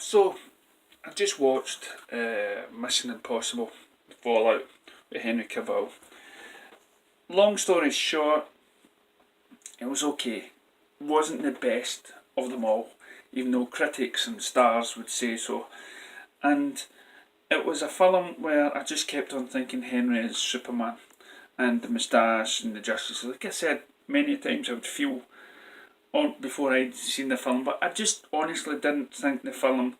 So, I just watched Mission Impossible Fallout with Henry Cavill. Long story short, it was okay. It wasn't the best of them all, even though critics and stars would say so. And it was a film where I just kept on thinking Henry is Superman, and the moustache and the Justice. Like I said many times, I would feel on before I'd seen the film, but I just honestly didn't think the film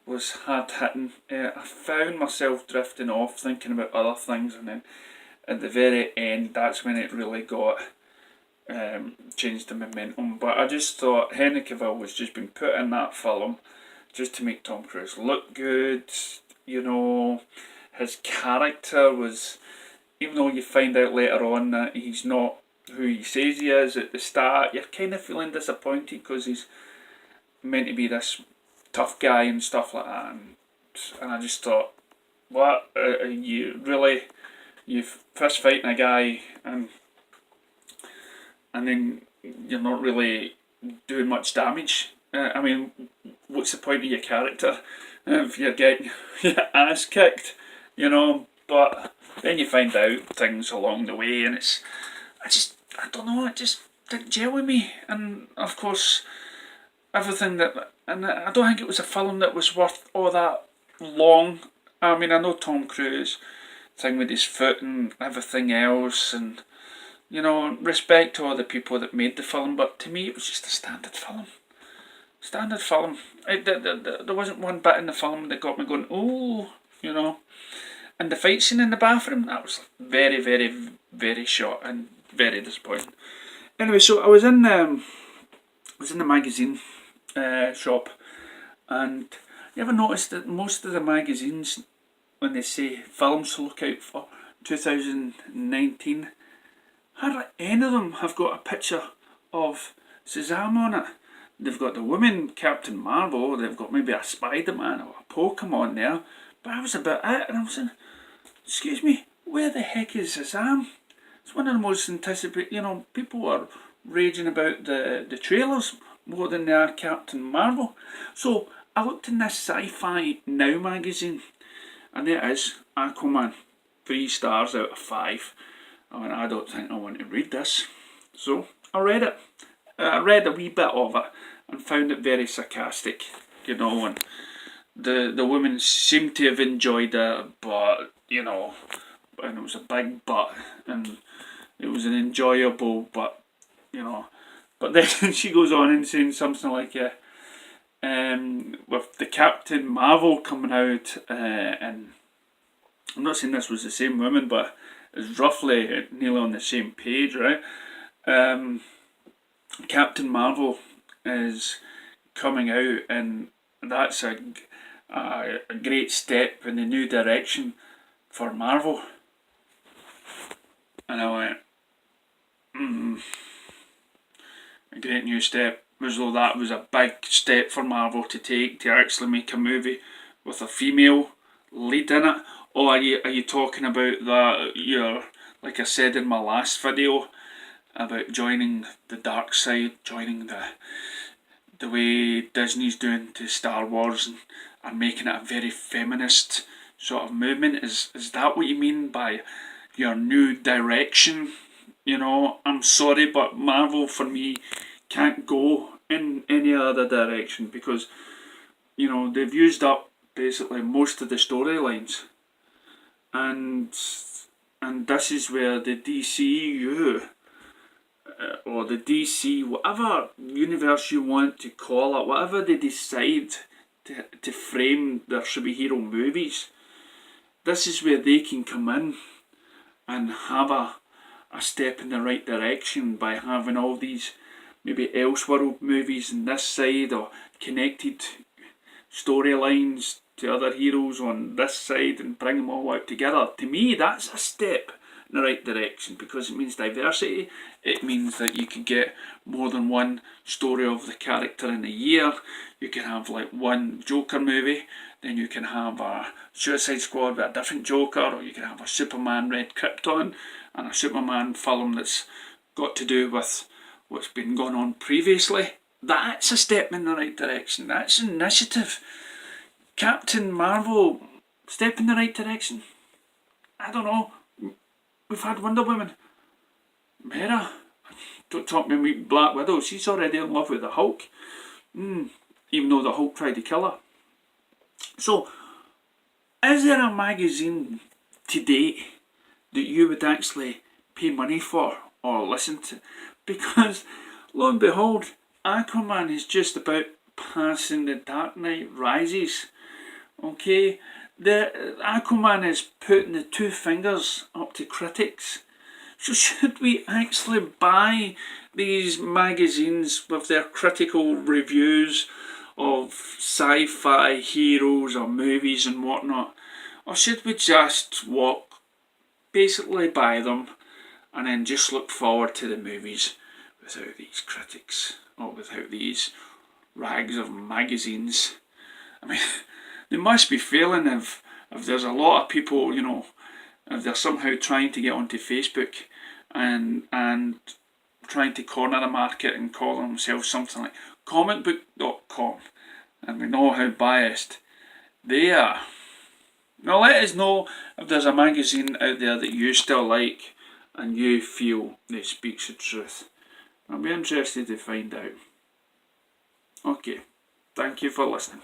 was hard hitting. I found myself drifting off, thinking about other things, and then at the very end, that's when it really got changed the momentum. But I just thought Henry Cavill was just being put in that film just to make Tom Cruise look good. You know, his character was, even though you find out later on that he's not who he says he is at the start, you're kind of feeling disappointed because he's meant to be this tough guy and stuff like that. And I just thought, what? You first fighting a guy and then you're not really doing much damage. I mean, what's the point of your character if you're getting your ass kicked, you know? But then you find out things along the way, and I don't know, it just didn't gel with me. And of course, and I don't think it was a film that was worth all that long. I mean, I know Tom Cruise thing with his foot and everything else, and you know, respect to all the people that made the film, but to me it was just a standard film. There wasn't one bit in the film that got me going, oh, you know. And the fight scene in the bathroom, that was very, very, very short and very disappointing. Anyway, so I was in the magazine shop, and you ever noticed that most of the magazines, when they say films to look out for 2019, hardly any of them have got a picture of Shazam on it. They've got the woman Captain Marvel, they've got maybe a Spider-Man or a Pokemon there, but that was about it. And I was saying, excuse me, where the heck is Shazam? It's one of the most anticipated, you know, people are raging about the trailers more than they are Captain Marvel. So I looked in this Sci-Fi Now magazine, and there it is, Aquaman, 3 stars out of 5. I mean, I don't think I want to read this. So I read it. I read a wee bit of it and found it very sarcastic, you know, and the women seemed to have enjoyed it, but, you know, and it was a big but, and it was an enjoyable but, you know. But then she goes on and saying something like, with the Captain Marvel coming out, and I'm not saying this was the same woman, but it's roughly nearly on the same page, right? Captain Marvel is coming out, and that's a great step in the new direction for Marvel. And I went, a great new step, as though that was a big step for Marvel to take, to actually make a movie with a female lead in it. Or are you talking about that, you're, like I said in my last video, about joining the dark side, joining the way Disney's doing to Star Wars, and making it a very feminist sort of movement? Is that what you mean by your new direction? You know, I'm sorry, but Marvel for me can't go in any other direction, because, you know, they've used up basically most of the storylines, and this is where the DCU or the DC, whatever universe you want to call it, whatever they decide to frame their superhero movies, this is where they can come in and have a step in the right direction by having all these maybe Elseworld movies on this side, or connected storylines to other heroes on this side, and bring them all out together. To me, that's a step in the right direction, because it means diversity. It means that you can get more than one story of the character in a year. You can have like one Joker movie, then you can have a Suicide Squad with a different Joker, or you can have a Superman Red Krypton and a Superman film that's got to do with what's been going on previously. That's a step in the right direction. That's initiative. Captain Marvel step in the right direction? I don't know. We've had Wonder Woman. Mera. Don't talk to me Black Widow. She's already in love with the Hulk. Even though the Hulk tried to kill her. So, is there a magazine today that you would actually pay money for or listen to? Because, lo and behold, Aquaman is just about passing The Dark Knight Rises. Okay? The Aquaman is putting the two fingers up to critics. So should we actually buy these magazines with their critical reviews of sci-fi heroes or movies and whatnot? Or should we just basically buy them and then just look forward to the movies without these critics or without these rags of magazines? I mean, they must be failing if there's a lot of people, if they're somehow trying to get onto Facebook and trying to corner the market and call themselves something like comicbook.com, and we know how biased they are. Now let us know if there's a magazine out there that you still like and you feel that speaks the truth. I'll be interested to find out. Okay, thank you for listening.